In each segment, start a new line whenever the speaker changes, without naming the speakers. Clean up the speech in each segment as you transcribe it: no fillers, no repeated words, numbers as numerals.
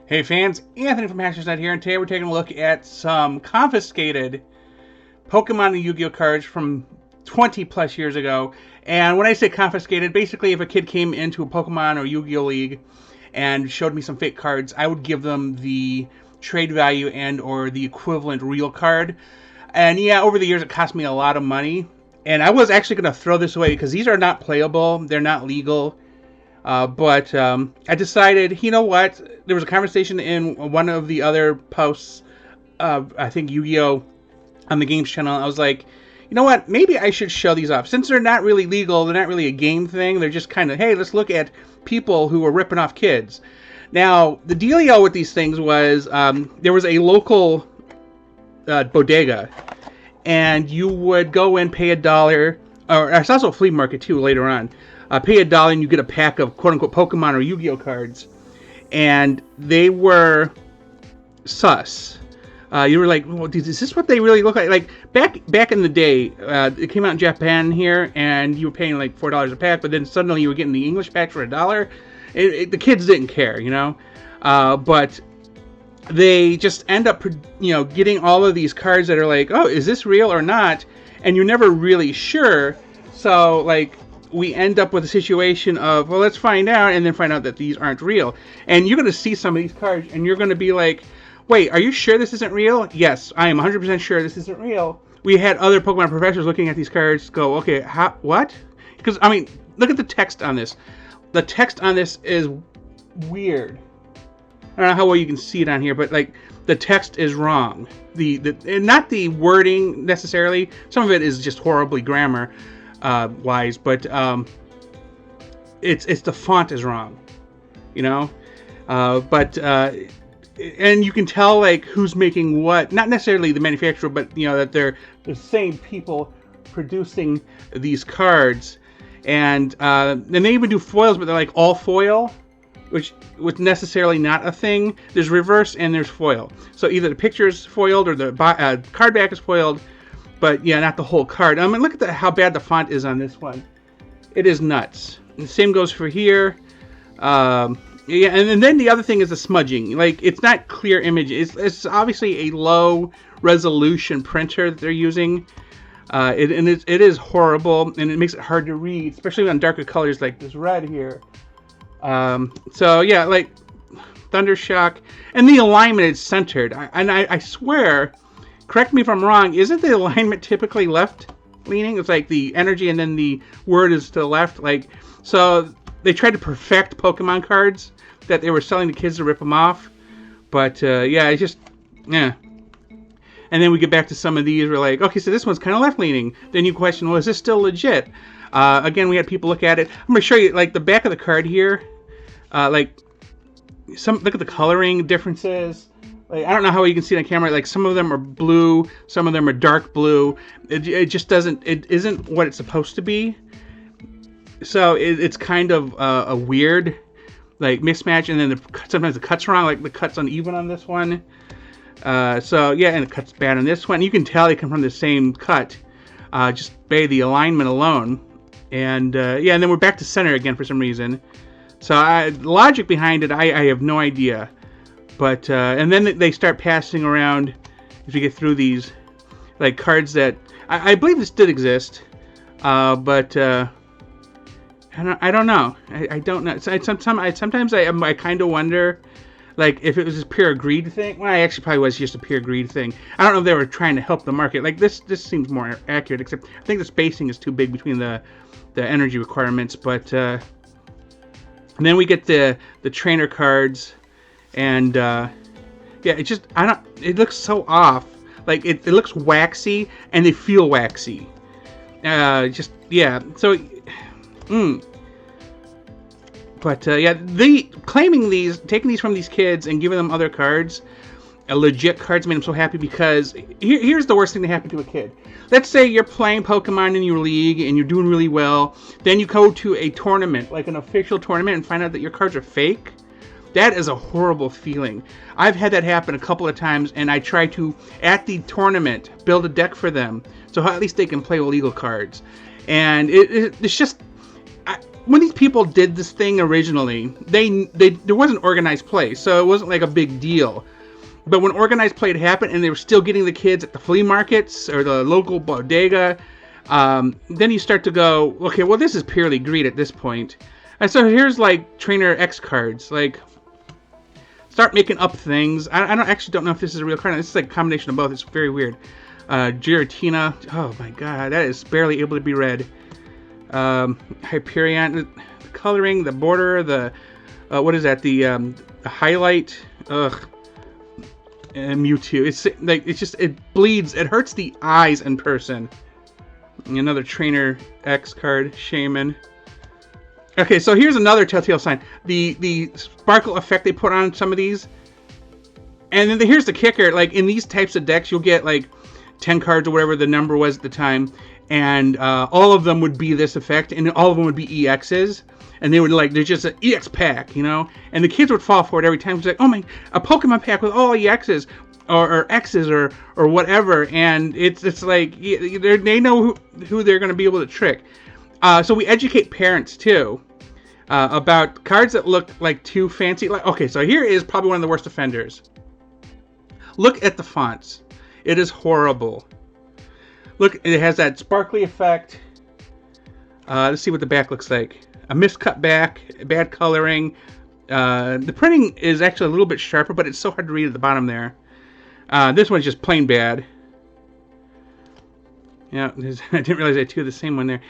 Hey fans, Anthony from HashersNet here, and today we're taking a look at some confiscated Pokemon and Yu-Gi-Oh cards from 20 plus years ago. And when I say confiscated, basically if a kid came into a Pokemon or Yu-Gi-Oh league and showed me some fake cards, I would give them the trade value and or the equivalent real card. And yeah, over the years it cost me a lot of money. And I was actually going to throw this away because these are not playable, they're not legal. But I decided, you know what? There was a conversation in one of the other posts of, I think, Yu-Gi-Oh! On the Games channel. I was like, you know what? Maybe I should show these off. Since they're not really legal, they're not really a game thing. They're just kind of, hey, let's look at people who are ripping off kids. Now, the dealio with these things was there was a local bodega, and you would go in, pay $1, or it's also a flea market too later on. Pay $1 and you get a pack of quote-unquote Pokemon or Yu-Gi-Oh cards. And they were sus. You were like, well, is this what they really look like? Like, back in the day, it came out in Japan here, and you were paying like $4 a pack, but then suddenly you were getting the English pack for $1. The kids didn't care, you know? But they just end up, getting all of these cards that are like, oh, is this real or not? And you're never really sure. So, like, we end up with a situation of, well, let's find out, and then find out that these aren't real. And you're going to see some of these cards, and you're going to be like, wait, are you sure this isn't real? Yes, I am 100% sure this isn't real. We had other Pokemon professors looking at these cards go, okay, what? Because, I mean, look at the text on this. The text on this is weird. I don't know how well you can see it on here, but, like, the text is wrong. And not the wording, necessarily. Some of it is just horribly grammar. Wise, but it's the font is wrong, you know, and you can tell like who's making what, not necessarily the manufacturer, but that they're the same people producing these cards, and they even do foils, but they're like all foil, which was necessarily not a thing. There's reverse and there's foil, so either the picture's foiled or the card back is foiled. But yeah, not the whole card. I mean, look at how bad the font is on this one. It is nuts. And the same goes for here. Yeah, and then the other thing is the smudging. Like, it's not clear image. It's obviously a low resolution printer that they're using. It is horrible, and it makes it hard to read, especially on darker colors like this red here. So yeah, like Thundershock, and the alignment is centered. I swear. Correct me if I'm wrong, isn't the alignment typically left leaning? It's like the energy and then the word is to the left. Like, so they tried to perfect Pokemon cards that they were selling to kids to rip them off. But yeah, it's just, yeah. And then we get back to some of these. We're like, okay, so this one's kind of left leaning. Then you question, well, is this still legit? Again, we had people look at it. I'm going to show you like the back of the card here. Look at the coloring differences. Like, I don't know how you can see it on camera. Like, some of them are blue, some of them are dark blue. It just doesn't. It isn't what it's supposed to be. So it's kind of a weird, like, mismatch. And then sometimes the cut's wrong. Like the cut's uneven on this one. So yeah, and the cut's bad on this one. You can tell they come from the same cut, just by the alignment alone. And yeah, and then we're back to center again for some reason. So the logic behind it, I have no idea. But, and then they start passing around, if you get through these, like, cards that, I believe this did exist, but, I don't know. I don't know. Sometimes I kind of wonder, like, if it was a pure greed thing. Well, it actually probably was just a pure greed thing. I don't know if they were trying to help the market. Like, this seems more accurate, except I think the spacing is too big between the energy requirements, but, and then we get the trainer cards. And yeah, it looks so off. Like it looks waxy, and they feel waxy. Just yeah. So, But yeah, taking these from these kids and giving them other cards, legit cards, made them so happy because here's the worst thing that happened to a kid. Let's say you're playing Pokemon in your league and you're doing really well. Then you go to a tournament, like an official tournament, and find out that your cards are fake. That is a horrible feeling. I've had that happen a couple of times, and I try to, at the tournament, build a deck for them, so at least they can play illegal cards. And it's just, when these people did this thing originally, there wasn't organized play, so it wasn't like a big deal. But when organized play had happened and they were still getting the kids at the flea markets or the local bodega, then you start to go, okay, well, this is purely greed at this point. And so here's like Trainer X cards. Like, start making up things. I don't know if this is a real card. This is like a combination of both. It's very weird. Giratina. Oh my god, that is barely able to be read. Hyperion. The coloring, the border, the what is that? The highlight. Ugh. And Mewtwo. It's like it bleeds. It hurts the eyes in person. Another Trainer X card, Shaman. Okay, so here's another telltale sign. The sparkle effect they put on some of these. And then here's the kicker. Like, in these types of decks, you'll get, like, 10 cards or whatever the number was at the time. And all of them would be this effect. And all of them would be EXs. And they would, like, there's just an EX pack, you know? And the kids would fall for it every time. It's like, oh my, a Pokemon pack with all EXs. Or X's or whatever. And it's like, they know who they're going to be able to trick. So we educate parents, too. About cards that look like too fancy. Like, okay, so here is probably one of the worst offenders. Look at the fonts. It is horrible. Look, it has that sparkly effect. Let's see what the back looks like. A miscut back, bad coloring. The printing is actually a little bit sharper, but it's so hard to read at the bottom there. This one's just plain bad. Yeah, I didn't realize I had two of the same one there.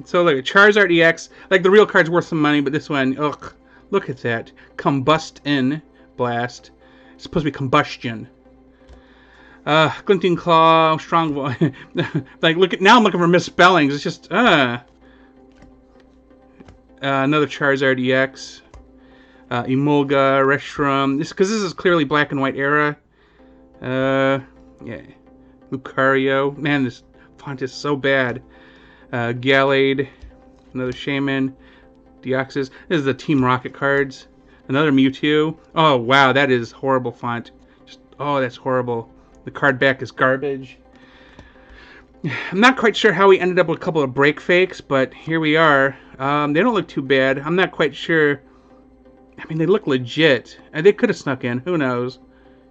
So like Charizard EX, like the real card's worth some money, but this one, ugh, look at that. Combust in Blast. It's supposed to be combustion. Glinting Claw, Strong Voice. Like, now I'm looking for misspellings. It's just, another Charizard EX. Emolga, Reshiram. Because this is clearly black and white era. Yeah. Lucario. Man, this font is so bad. Gallade, another Shaman, Deoxys. This is the Team Rocket cards. Another Mewtwo. Oh, wow, that is horrible font. Oh, that's horrible. The card back is garbage. I'm not quite sure how we ended up with a couple of break fakes, but here we are. They don't look too bad. I'm not quite sure. I mean, they look legit. And they could have snuck in. Who knows?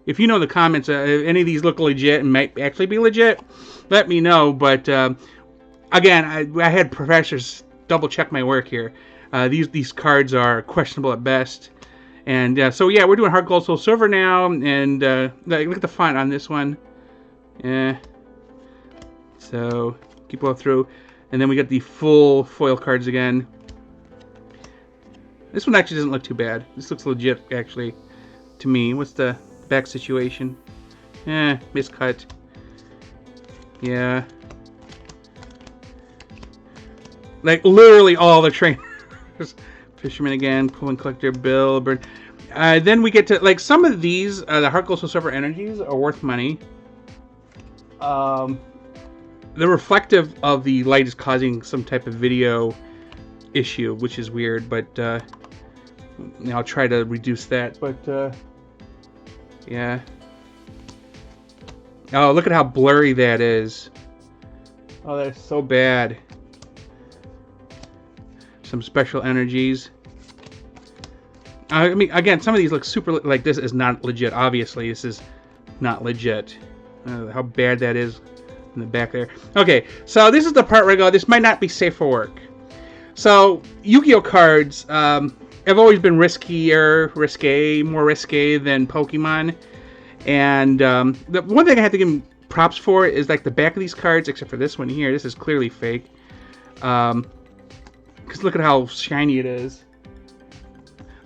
If you know in the comments, if any of these look legit and might actually be legit, let me know. But again, I had professors double check my work here. These cards are questionable at best. And so yeah, we're doing Heart Gold Soul Silver now. And look at the font on this one. Yeah. So keep going through. And then we got the full foil cards again. This one actually doesn't look too bad. This looks legit, actually, to me. What's the back situation? Miscut. Yeah. Like, literally all the trainers. Fisherman again, Pull and Collector, Bill, Bird. Then we get to, like, some of these, the Heart Gold Soul Silver energies are worth money. The reflective of the light is causing some type of video issue, which is weird, but I'll try to reduce that. But yeah. Oh, look at how blurry that is. Oh, that's so bad. Some special energies. I mean, again, some of these look super, like, this is not legit. Obviously, this is not legit. How bad that is in the back there. Okay, so this is the part where I go, this might not be safe for work. So, Yu-Gi-Oh cards have always been more risque than Pokemon. And the one thing I have to give them props for is, like, the back of these cards, except for this one here. This is clearly fake. Because look at how shiny it is.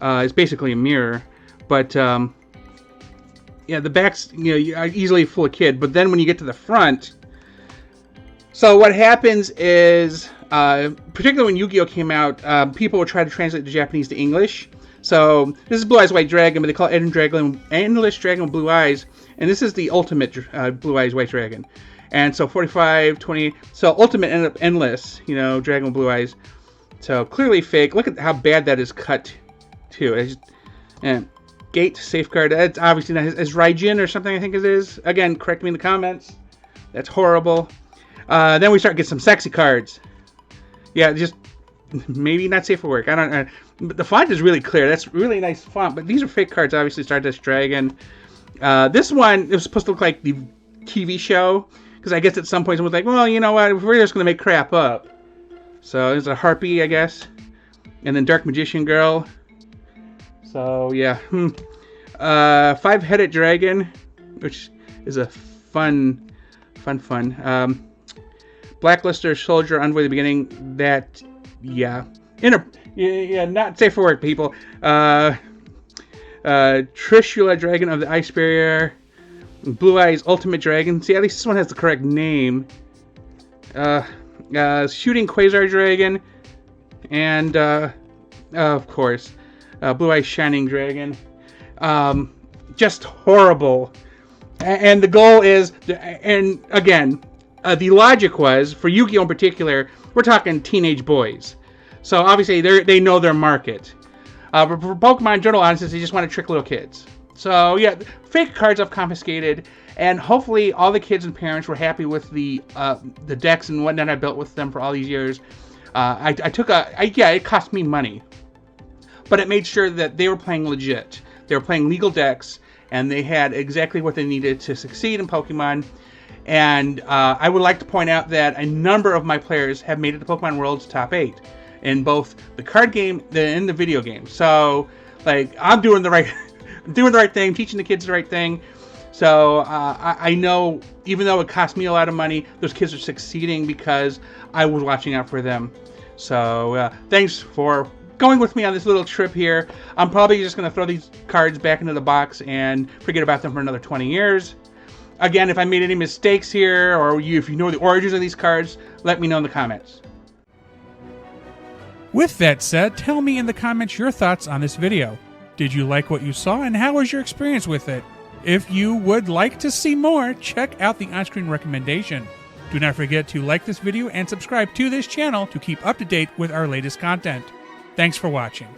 It's basically a mirror. But, yeah, the back's, easily full of kid. But then when you get to the front... So what happens is, particularly when Yu-Gi-Oh came out, people would try to translate the Japanese to English. So this is Blue Eyes White Dragon, but they call it Endless Dragon with Blue Eyes. And this is the ultimate Blue Eyes White Dragon. And so 45, 20... So ultimate ended up Endless, Dragon with Blue Eyes. So clearly fake. Look at how bad that is cut, too. Gate, Safeguard. That's obviously not as Raijin or something, I think it is. Again, correct me in the comments. That's horrible. Then we start to get some sexy cards. Yeah, just maybe not safe for work. I don't know. But the font is really clear. That's really nice font. But these are fake cards, obviously. Stardust Dragon. This one, it was supposed to look like the TV show. Because I guess at some point someone was like, well, you know what? We're just going to make crap up. So there's a Harpy, I guess. And then Dark Magician Girl. So, yeah. Five-headed Dragon, which is a fun. Blacklister Soldier, Envoy at the beginning. That, yeah. Not safe for work, people. Trishula, Dragon of the Ice Barrier. Blue Eyes Ultimate Dragon. See, at least this one has the correct name. Shooting Quasar Dragon. And, of course, Blue Eyes Shining Dragon. Just horrible. And the goal is, and again, the logic was, for Yu-Gi-Oh! In particular, we're talking teenage boys. So obviously they know their market. But for Pokemon in general, honestly, they just want to trick little kids. So yeah, fake cards I've confiscated, and hopefully all the kids and parents were happy with the decks and whatnot I built with them for all these years. It cost me money, but it made sure that they were playing legit. They were playing legal decks, and they had exactly what they needed to succeed in Pokemon. And I would like to point out that a number of my players have made it to Pokemon World's top 8 in both the card game and the video game. So, like, I'm doing the right thing, teaching the kids the right thing. So I know, even though it cost me a lot of money, those kids are succeeding because I was watching out for them. So thanks for going with me on this little trip here. I'm probably just going to throw these cards back into the box and forget about them for another 20 years. Again, if I made any mistakes here, or if you know the origins of these cards, let me know in the comments.
With that said, tell me in the comments your thoughts on this video. Did you like what you saw, and how was your experience with it? If you would like to see more, check out the on-screen recommendation. Do not forget to like this video and subscribe to this channel to keep up to date with our latest content. Thanks for watching.